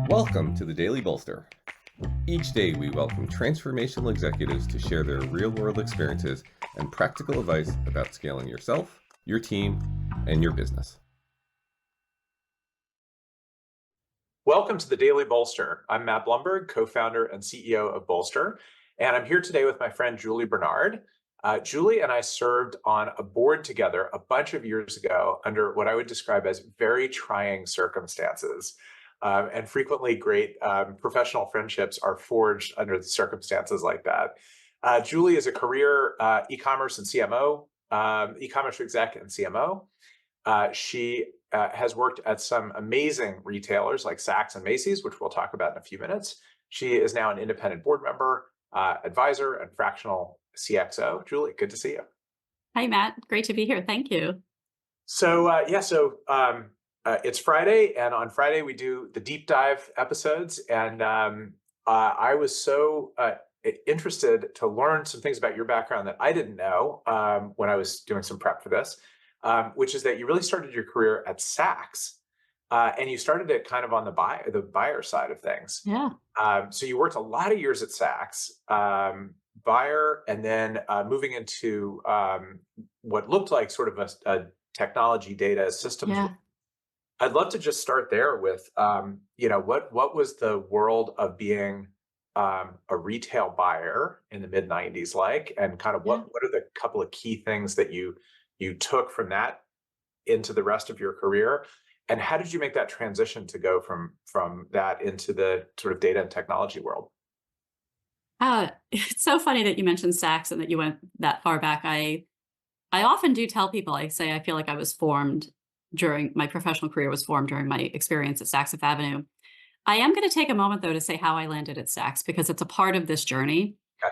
Welcome to the Daily Bolster. Each day we welcome transformational executives to share their real-world experiences and practical advice about scaling yourself, your team, and your business. Welcome to the Daily Bolster. I'm Matt Blumberg, co-founder and CEO of Bolster, and I'm here today with my friend Julie Bernard. Julie and I served on a board together a bunch of years ago under what I would describe as very trying circumstances. And frequently great professional friendships are forged under the circumstances like that. Julie is a career e-commerce and CMO, e-commerce exec and CMO. She has worked at some amazing retailers like Saks and Macy's, which we'll talk about in a few minutes. She is now an independent board member, advisor, and fractional CXO. Julie, good to see you. Hi, Matt. Great to be here. Thank you. So it's Friday, and on Friday we do the deep dive episodes. And I was so interested to learn some things about your background that I didn't know when I was doing some prep for this. Which is that you really started your career at Saks, and you started it kind of on the buyer side of things. Yeah. So you worked a lot of years at Saks, buyer, and then moving into what looked like sort of a technology data systems. Yeah. I'd love to just start there with, what was the world of being a retail buyer in the mid 90s like, and kind of what are the couple of key things that you took from that into the rest of your career, and how did you make that transition to go from that into the sort of data and technology world? It's so funny that you mentioned Saks and that you went that far back. I often do tell people, I say I feel like I was formed during my professional career, was formed during my experience at Saks Fifth Avenue. I am going to take a moment though to say how I landed at Saks, because it's a part of this journey. Okay.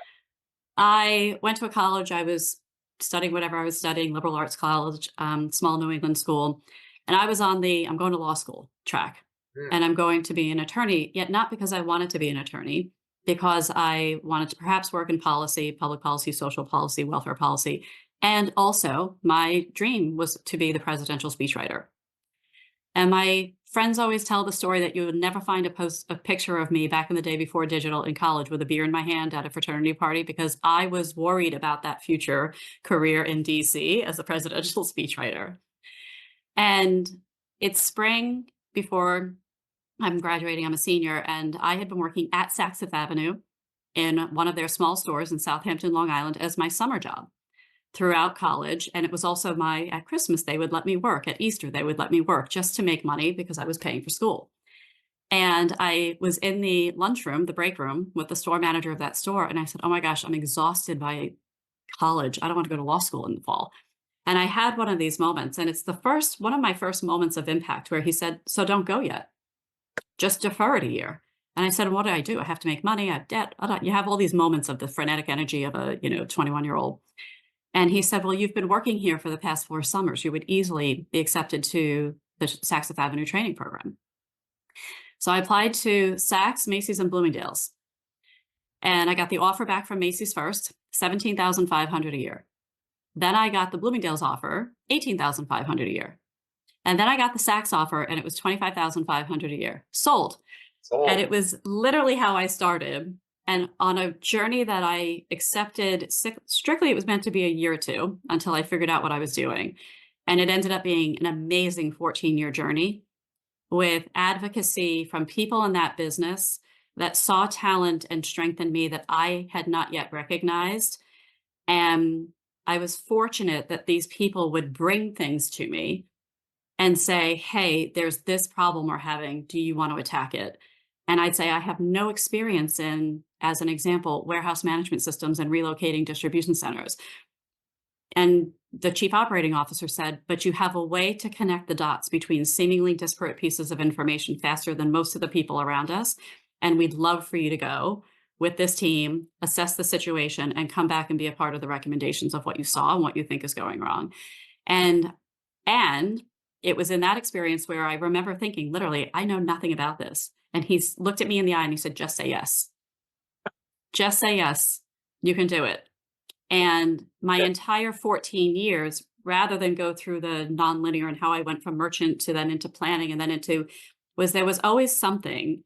I went to a college. I was studying whatever I was studying, liberal arts college, small New England school. And I was on I'm going to law school track, and I'm going to be an attorney, yet not because I wanted to be an attorney, because I wanted to perhaps work in policy, public policy, social policy, welfare policy. And also my dream was to be the presidential speechwriter. And my friends always tell the story that you would never find a picture of me back in the day before digital in college with a beer in my hand at a fraternity party, because I was worried about that future career in DC as a presidential speechwriter. And it's spring before I'm graduating. I'm a senior, and I had been working at Saks Fifth Avenue in one of their small stores in Southampton, Long Island as my summer job throughout college. And it was also at Christmas, they would let me work. At Easter, they would let me work just to make money because I was paying for school. And I was in the lunchroom, the break room, with the store manager of that store. And I said, oh my gosh, I'm exhausted by college. I don't want to go to law school in the fall. And I had one of these moments. And it's one of my first moments of impact, where he said, so don't go yet. Just defer it a year. And I said, what do? I have to make money. I have debt. You have all these moments of the frenetic energy of a 21-year-old. And he said, well, you've been working here for the past 4 summers. You would easily be accepted to the Saks Fifth Avenue training program. So I applied to Saks, Macy's, and Bloomingdale's. And I got the offer back from Macy's first, $17,500 a year. Then I got the Bloomingdale's offer, $18,500 a year. And then I got the Saks offer, and it was $25,500 a year. Sold. And it was literally how I started. And on a journey that I accepted strictly, it was meant to be a year or two until I figured out what I was doing. And it ended up being an amazing 14-year journey with advocacy from people in that business that saw talent and strength in me that I had not yet recognized. And I was fortunate that these people would bring things to me and say, hey, there's this problem we're having. Do you want to attack it? And I'd say I have no experience in, as an example, warehouse management systems and relocating distribution centers. And the chief operating officer said, but you have a way to connect the dots between seemingly disparate pieces of information faster than most of the people around us. And we'd love for you to go with this team, assess the situation, and come back and be a part of the recommendations of what you saw and what you think is going wrong. And it was in that experience where I remember thinking, literally, I know nothing about this. And he looked at me in the eye and he said, just say yes. Just say yes. You can do it. And my entire 14 years, rather than go through the nonlinear and how I went from merchant to then into planning and then into, there was always something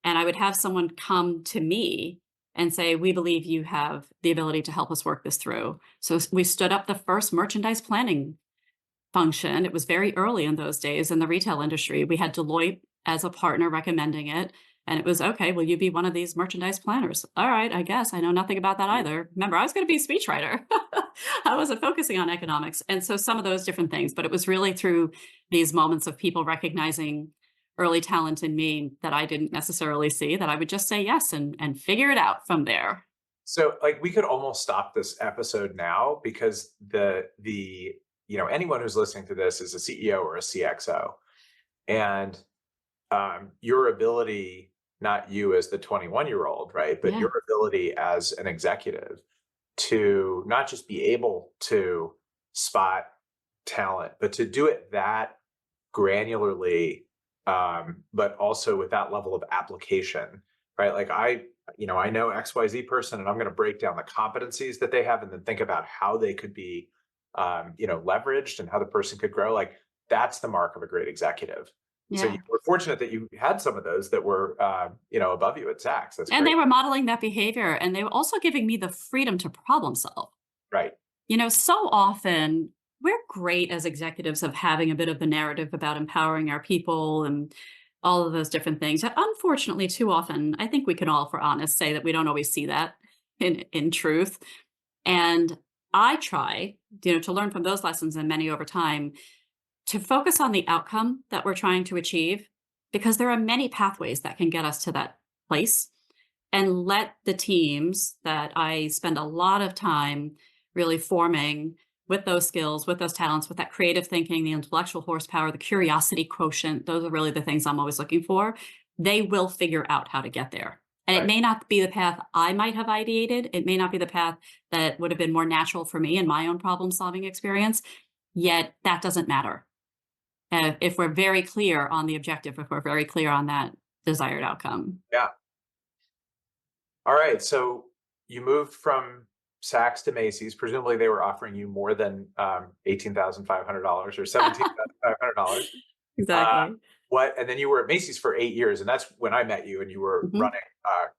And I would have someone come to me and say, we believe you have the ability to help us work this through. So we stood up the first merchandise planning function. It was very early in those days in the retail industry. We had Deloitte as a partner recommending it. And it was, okay, will you be one of these merchandise planners? All right, I guess. I know nothing about that either. Remember, I was going to be a speechwriter. I wasn't focusing on economics. And so some of those different things, but it was really through these moments of people recognizing early talent in me that I didn't necessarily see, that I would just say yes and figure it out from there. So like we could almost stop this episode now because anyone who's listening to this is a CEO or a CXO, and your ability, not you as the 21-year-old, right, but Yeah. your ability as an executive to not just be able to spot talent, but to do it that granularly, but also with that level of application, right? Like I know XYZ person, and I'm going to break down the competencies that they have, and then think about how they could be, leveraged and how the person could grow. Like that's the mark of a great executive. So Yeah. you were fortunate that you had some of those that were, above you at Saks. That's And great. they were modeling that behavior, and they were also giving me the freedom to problem solve. Right. So often we're great as executives of having a bit of the narrative about empowering our people and all of those different things. Unfortunately, too often, I think we can all, if we're honest, say that we don't always see that in truth. And I try, to learn from those lessons and many over time, to focus on the outcome that we're trying to achieve, because there are many pathways that can get us to that place, and let the teams that I spend a lot of time really forming with those skills, with those talents, with that creative thinking, the intellectual horsepower, the curiosity quotient. Those are really the things I'm always looking for. They will figure out how to get there. And it Right. may not be the path I might have ideated. It may not be the path that would have been more natural for me in my own problem solving experience. Yet that doesn't matter. If we're very clear on the objective, if we're very clear on that desired outcome. Yeah. All right. So you moved from Saks to Macy's. Presumably, they were offering you more than $18,500 or $17,500. Exactly. And then you were at Macy's for 8 years, and that's when I met you. And you were Mhm. running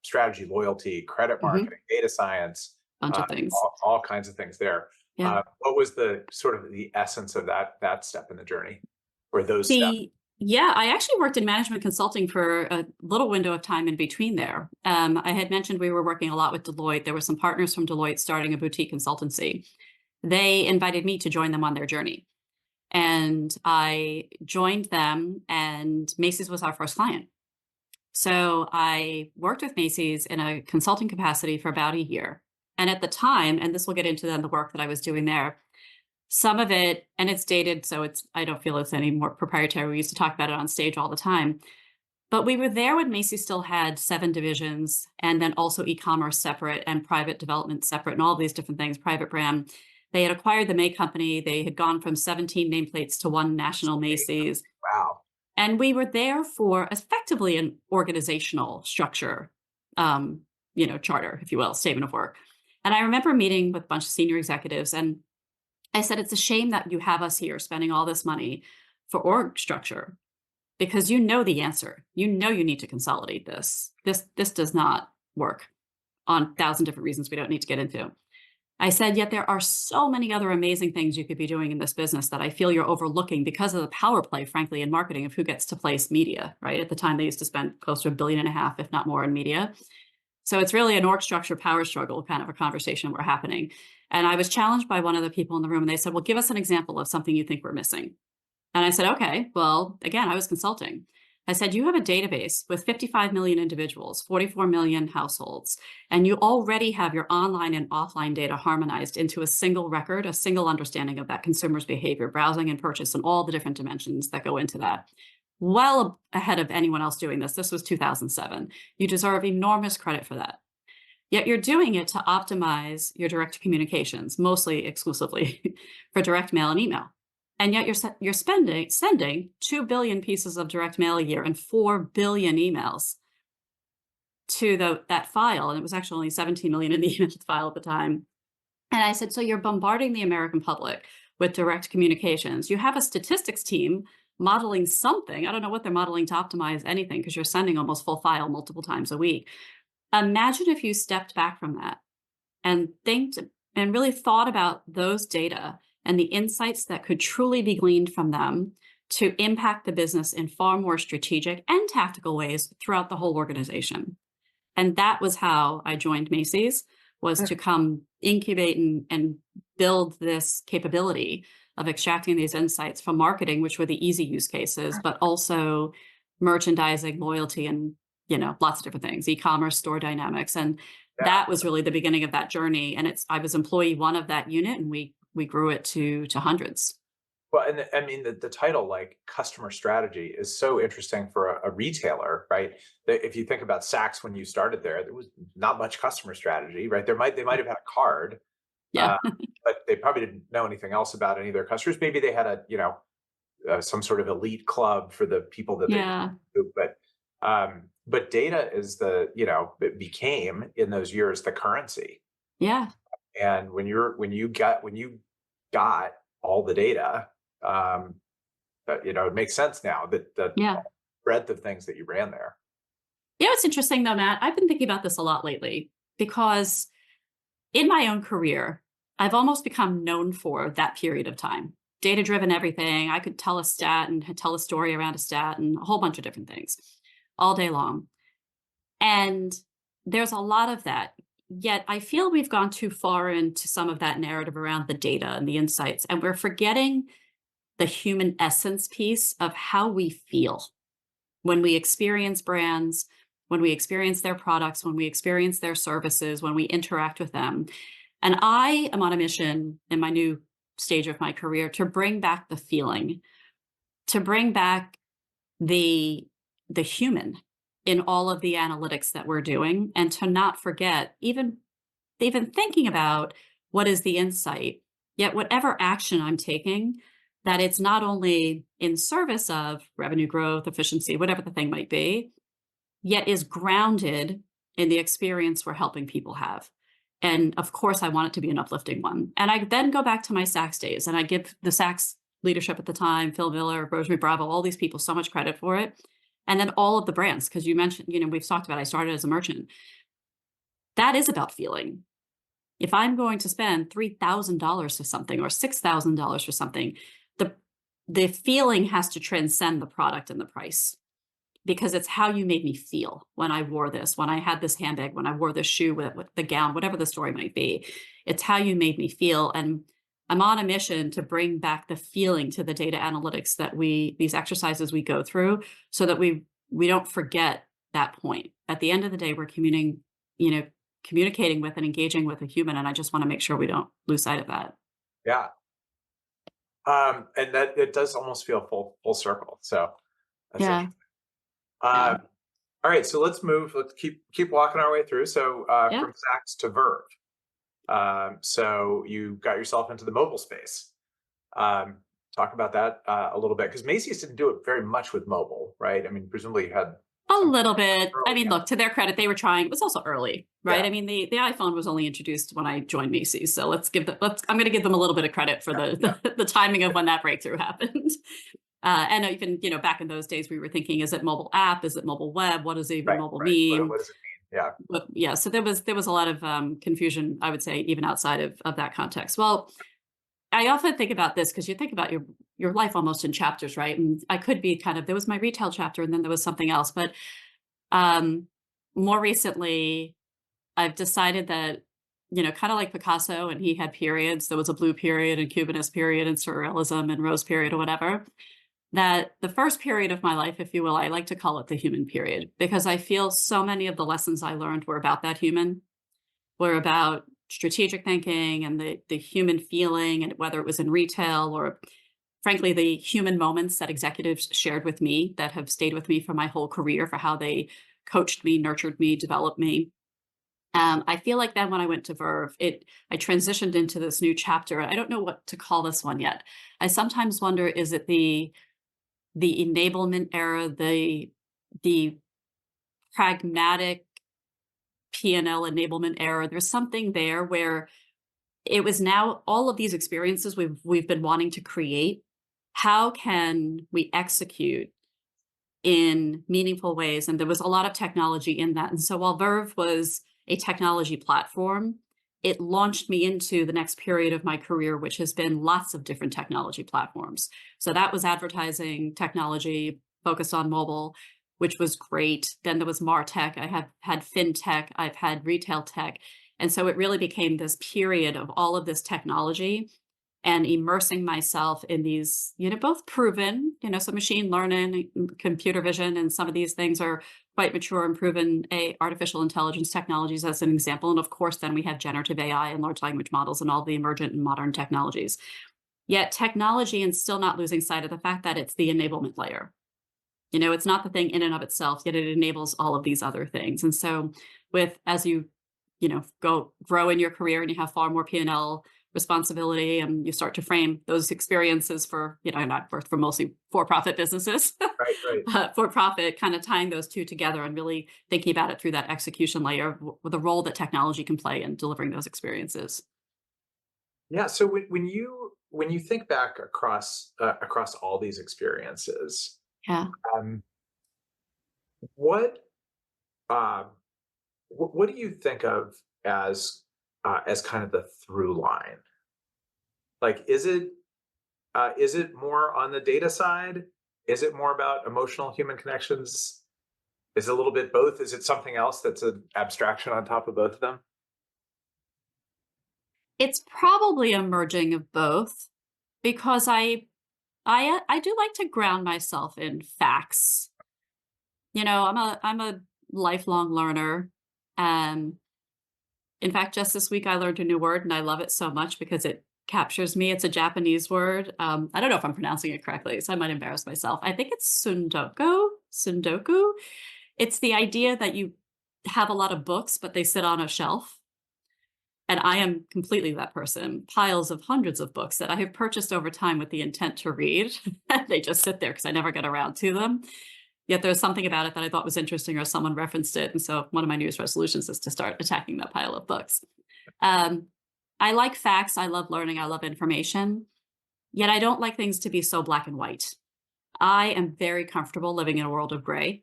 strategy, loyalty, credit Mhm. marketing, data science, Bunch of things. all kinds of things there. Yeah. What was the sort of the essence of that step in the journey, or those steps? Yeah, I actually worked in management consulting for a little window of time in between there. I had mentioned we were working a lot with Deloitte. There were some partners from Deloitte starting a boutique consultancy. They invited me to join them on their journey. And I joined them, and Macy's was our first client. So I worked with Macy's in a consulting capacity for about a year. And at the time, and this will get into then the work that I was doing there, some of it, and it's dated, so I don't feel it's any more proprietary. We used to talk about it on stage all the time. But we were there when Macy's still had 7 divisions, and then also e-commerce separate and private development separate and all these different things, private brand. They had acquired the May company. They had gone from 17 nameplates to one national Macy's. Wow. And we were there for effectively an organizational structure, charter, if you will, statement of work. And I remember meeting with a bunch of senior executives, and I said, it's a shame that you have us here spending all this money for org structure, because you know the answer. You know you need to consolidate this. This does not work on 1,000 different reasons we don't need to get into. I said, yet there are so many other amazing things you could be doing in this business that I feel you're overlooking because of the power play, frankly, in marketing of who gets to place media, right? At the time, they used to spend close to $1.5 billion, if not more, in media. So it's really an org structure power struggle kind of a conversation we're happening. And I was challenged by one of the people in the room, and they said, well, give us an example of something you think we're missing. And I said, okay, well, again, I was consulting. I said, you have a database with 55 million individuals, 44 million households, and you already have your online and offline data harmonized into a single record, a single understanding of that consumer's behavior, browsing and purchase, and all the different dimensions that go into that. Well ahead of anyone else doing this. This was 2007. You deserve enormous credit for that. Yet you're doing it to optimize your direct communications, mostly exclusively for direct mail and email. And yet you're sending 2 billion pieces of direct mail a year and 4 billion emails to that file. And it was actually only 17 million in the email file at the time. And I said, so you're bombarding the American public with direct communications. You have a statistics team modeling something. I don't know what they're modeling to optimize anything because you're sending almost full file multiple times a week. Imagine if you stepped back from that and think and really thought about those data and the insights that could truly be gleaned from them to impact the business in far more strategic and tactical ways throughout the whole organization. And that was how I joined Macy's, was to come incubate and build this capability of extracting these insights from marketing, which were the easy use cases, but also merchandising, loyalty, and lots of different things, e-commerce, store dynamics. And that was really the beginning of that journey. And I was employee one of that unit, and we grew it to hundreds. Well, and I mean, the title, like customer strategy, is so interesting for a retailer, right? That if you think about Saks when you started there was not much customer strategy, right? They might have had a card, Yeah. but they probably didn't know anything else about any of their customers. Maybe they had some sort of elite club for the people that Yeah. they do, but data is it became in those years the currency. Yeah. And when you got all the data, it makes sense now that the Yeah. breadth of things that you ran there. It's interesting though, Matt. I've been thinking about this a lot lately because in my own career, I've almost become known for that period of time. Data-driven everything. I could tell a stat and tell a story around a stat and a whole bunch of different things all day long. And there's a lot of that. Yet I feel we've gone too far into some of that narrative around the data and the insights, and we're forgetting the human essence piece of how we feel when we experience brands, when we experience their products, when we experience their services, when we interact with them. And I am on a mission in my new stage of my career to bring back the feeling, to bring back the human in all of the analytics that we're doing, and to not forget even thinking about what is the insight, yet whatever action I'm taking, that it's not only in service of revenue growth, efficiency, whatever the thing might be, yet is grounded in the experience we're helping people have. And of course, I want it to be an uplifting one. And I then go back to my Saks days, and I give the Saks leadership at the time, Phil Miller, Rosemary Bravo, all these people so much credit for it. And then all of the brands, because you mentioned, we've talked about, I started as a merchant. That is about feeling. If I'm going to spend $3,000 for something or $6,000 for something, the feeling has to transcend the product and the price, because it's how you made me feel when I wore this, when I had this handbag, when I wore this shoe with the gown, whatever the story might be. It's how you made me feel. And I'm on a mission to bring back the feeling to the data analytics that these exercises we go through, so that we don't forget that point. At the end of the day, we're communicating with and engaging with a human. And I just want to make sure we don't lose sight of that. Yeah. And that it does almost feel full circle. So that's Yeah. interesting. All right, so let's keep walking our way through. So from Saks to Verve. So you got yourself into the mobile space. Talk about that a little bit, because Macy's didn't do it very much with mobile, right? I mean, presumably you had a little bit. I mean, yeah. look, to their credit, they were trying. It was also early, right? Yeah. I mean, the iPhone was only introduced when I joined Macy's, so I'm going to give them a little bit of credit for the timing of when that breakthrough happened. And even back in those days, we were thinking: is it mobile app? Is it mobile web? What does even mobile mean? What does it mean? Yeah. But yeah, so there was a lot of confusion, I would say, even outside of that context. Well, I often think about this because you think about your life almost in chapters, right? And I could be there was my retail chapter, and then there was something else. But more recently, I've decided that, kind of like Picasso, and he had periods. There was a blue period and Cubist period and Surrealism and Rose period or whatever. That the first period of my life, if you will, I like to call it the human period, because I feel so many of the lessons I learned were about that human, were about strategic thinking and the human feeling, and whether it was in retail or, frankly, the human moments that executives shared with me that have stayed with me for my whole career, for how they coached me, nurtured me, developed me. I feel like then when I went to Verve, I transitioned into this new chapter. I don't know what to call this one yet. I sometimes wonder, is it the enablement era, the pragmatic P&L enablement era? There's something there where it was now all of these experiences we've been wanting to create how can we execute in meaningful ways? And there was a lot of technology in that. And so while Verve was a technology platform, it launched me into the next period of my career, which has been lots of different technology platforms. So that was advertising technology focused on mobile, which was great. Then there was MarTech. I have had FinTech. I've had retail tech. And so it really became this period of all of this technology and immersing myself in these, both proven, so machine learning, computer vision, and some of these things are quite mature and proven artificial intelligence technologies as an example. And of course, then we have generative AI and large language models and all the emergent and modern technologies. Yet technology, and still not losing sight of the fact that it's the enablement layer. It's not the thing in and of itself, yet it enables all of these other things. And so as you grow in your career and you have far more P&L responsibility, and you start to frame those experiences for, not for mostly for-profit businesses, Right. for-profit, kind of tying those two together and really thinking about it through that execution layer with the role that technology can play in delivering those experiences. Yeah. So when you think back across all these experiences, Yeah. um, what um, what do you think of as kind of the through line? Like, is it more on the data side? Is it more about emotional human connections? Is it a little bit both? Is it something else that's an abstraction on top of both of them? It's probably a merging of both, because I do like to ground myself in facts. I'm a lifelong learner. Um, in fact, just this week I learned a new word and I love it so much because it captures me. It's a Japanese word. I don't know if I'm pronouncing it correctly, so I might embarrass myself. I think it's sundoku. Sundoku. It's the idea that you have a lot of books, but they sit on a shelf. And I am completely that person. Piles of hundreds of books that I have purchased over time with the intent to read. They just sit there because I never get around to them. Yet there's something about it that I thought was interesting, or someone referenced it. And so one of my New Year's resolutions is to start attacking that pile of books. Um, I like facts. I love learning. I love information. Yet I don't like things to be so black and white. I am very comfortable living in a world of gray,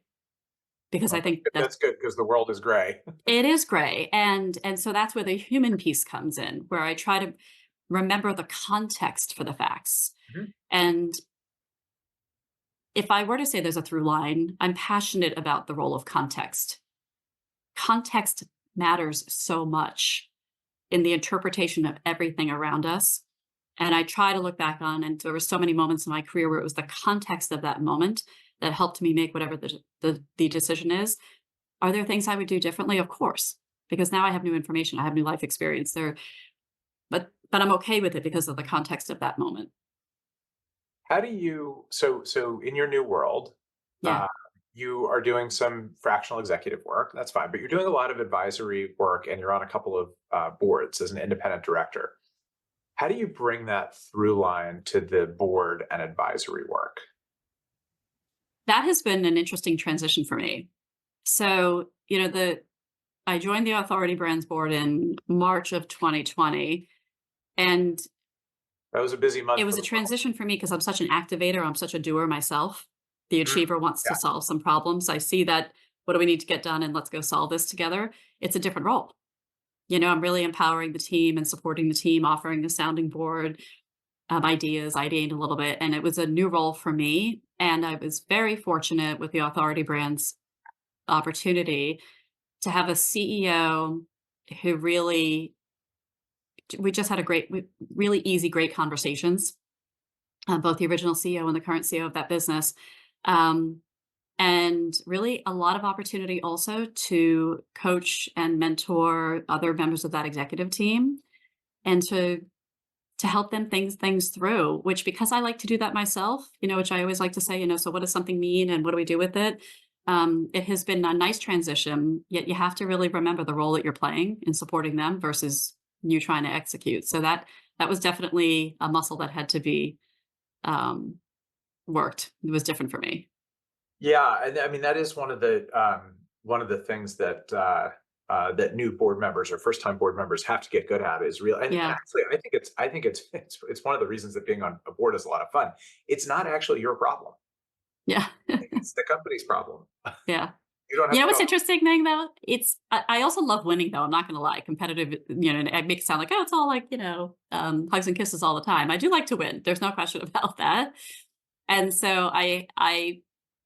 because I Well, think that's good because the world is gray. it is gray. And so that's where the human piece comes in, where I try to remember the context for the facts. Mhm. And if I were to say there's a through line, I'm passionate about the role of context. Context matters so much in the interpretation of everything around us. And I try to look back on, and there were so many moments in my career where it was the context of that moment that helped me make whatever the decision is. Are there things I would do differently? Of course, because now I have new information. I have new life experience there, but I'm okay with it because of the context of that moment. How do you so in your new world, Yeah. uh, you are doing some fractional executive work. That's fine, but you're doing a lot of advisory work, and you're on a couple of boards as an independent director. How do you bring that through line to the board and advisory work? That has been an interesting transition for me. So, I joined the Authority Brands board in March of 2020, and That was a busy it month for was a the world. transition for me because I'm such an activator. I'm such a doer myself. The Mm, achiever wants to yeah. solve some problems. I see that, what do we need to get done? And let's go solve this together. It's a different role. I'm really empowering the team and supporting the team, offering a sounding board, ideas, ideating a little bit. And it was a new role for me. And I was very fortunate with the Authority Brands opportunity to have a CEO who really, we just had really easy, great conversations, both the original CEO and the current CEO of that business. Um, and really a lot of opportunity also to coach and mentor other members of that executive team, and to help them think things through, which, because I like to do that myself, which I always like to say, so what does something mean and what do we do with it? It has been a nice transition, yet you have to really remember the role that you're playing in supporting them versus you trying to execute. So that was definitely a muscle that had to be um, worked. It was different for me. Yeah, and I mean that is one of the things that that new board members or first-time board members have to get good at is real. And Yeah. actually, I think it's one of the reasons that being on a board is a lot of fun. It's not actually your problem. Yeah. It's the company's problem. Yeah. You don't You have know to what's go. interesting thing though? I also love winning though. I'm not gonna lie. Competitive, it makes it sound like, oh, it's all like, hugs and kisses all the time. I do like to win. There's no question about that. And so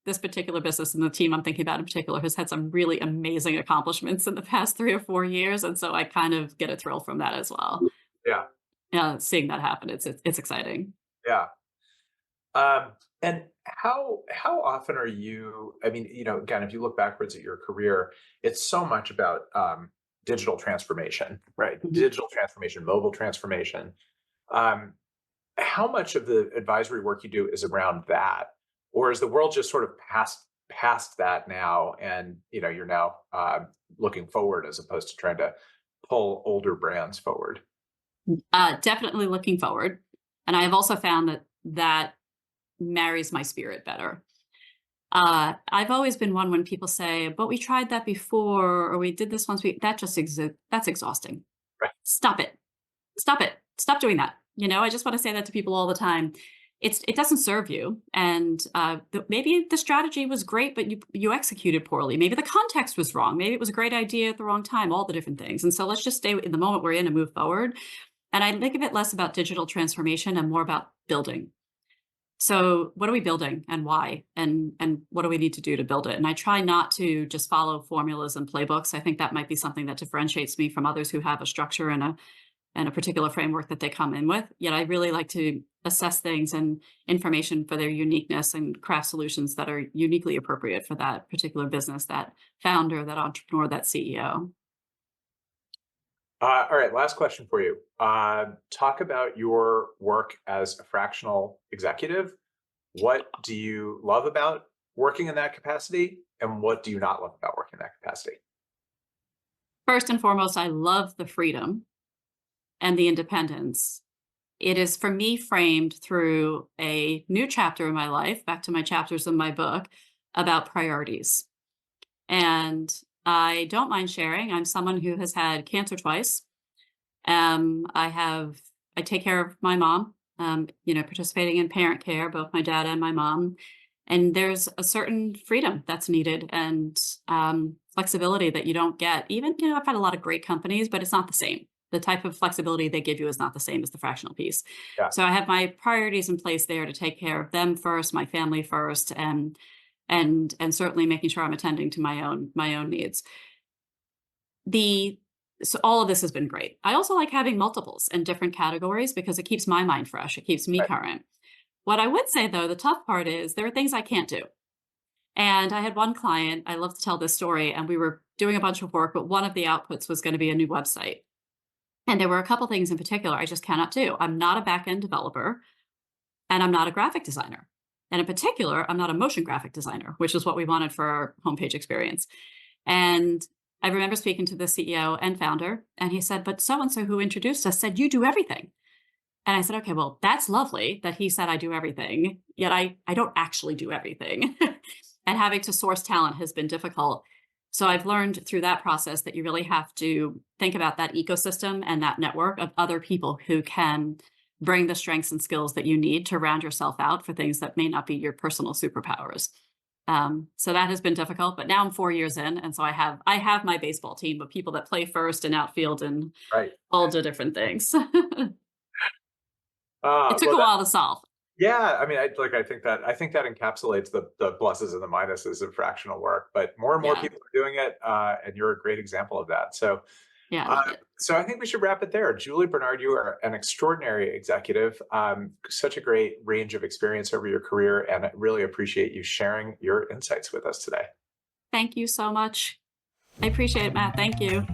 this particular business and the team I'm thinking about in particular has had some really amazing accomplishments in the past 3 or 4 years. And so I kind of get a thrill from that as well. Yeah, Yeah, seeing that happen. It's exciting. yeah. Um, and how often are you? I mean, again, if you look backwards at your career, it's so much about digital transformation, right? Mhm. Digital transformation, mobile transformation. Um, how much of the advisory work you do is around that, or is the world just sort of past that now, and you're now looking forward as opposed to trying to pull older brands forward? Definitely looking forward. And I have also found that marries my spirit better. I've always been one when people say, "But we tried that before," or "We did this once." That's exhausting. Right. Stop it. Stop it. Stop doing that. I just want to say that to people all the time. It doesn't serve you, and maybe the strategy was great, but you executed poorly. Maybe the context was wrong. Maybe it was a great idea at the wrong time. All the different things. And so let's just stay in the moment we're in and move forward. And I think of it less about digital transformation and more about building. So what are we building and why? And what do we need to do to build it? And I try not to just follow formulas and playbooks. I think that might be something that differentiates me from others who have a structure and a particular framework that they come in with. Yet I really like to assess things and information for their uniqueness and craft solutions that are uniquely appropriate for that particular business, that founder, that entrepreneur, that CEO. All right, last question for you. Talk about your work as a fractional executive. What do you love about working in that capacity, and what do you not love about working in that capacity? First and foremost, I love the freedom and the independence. It is for me framed through a new chapter in my life, back to my chapters in my book, about priorities. And I don't mind sharing. I'm someone who has had cancer twice. I take care of my mom, participating in parent care, both my dad and my mom. And there's a certain freedom that's needed and flexibility that you don't get. Even, I've had a lot of great companies, but it's not the same. The type of flexibility they give you is not the same as the fractional piece. Yeah. So I have my priorities in place there to take care of them first, my family first, and certainly making sure I'm attending to my own needs. So all of this has been great. I also like having multiples in different categories because it keeps my mind fresh. It keeps me Right. current. What I would say though, the tough part is there are things I can't do. And I had one client, I love to tell this story, and we were doing a bunch of work, but one of the outputs was going to be a new website. And there were a couple things in particular I just cannot do. I'm not a back-end developer, and I'm not a graphic designer. And in particular, I'm not a motion graphic designer, which is what we wanted for our homepage experience. And I remember speaking to the CEO and founder, and he said, "But so-and-so who introduced us said you do everything." And I said, "Okay, well, that's lovely that he said I do everything, yet I don't actually do everything." And having to source talent has been difficult. So I've learned through that process that you really have to think about that ecosystem and that network of other people who can bring the strengths and skills that you need to round yourself out for things that may not be your personal superpowers. So that has been difficult, but now I'm 4 years in, and so I have my baseball team of people that play first and outfield and Right. all the different things. It took Well, a while to solve. yeah. I mean, I think that encapsulates the pluses and the minuses of fractional work. But more and more Yeah, people are doing it, and you're a great example of that. So, yeah, I love it. so I think we should wrap it there. Julie Bernard, you are an extraordinary executive. Such a great range of experience over your career, and I really appreciate you sharing your insights with us today. Thank you so much. I appreciate it, Matt. Thank you.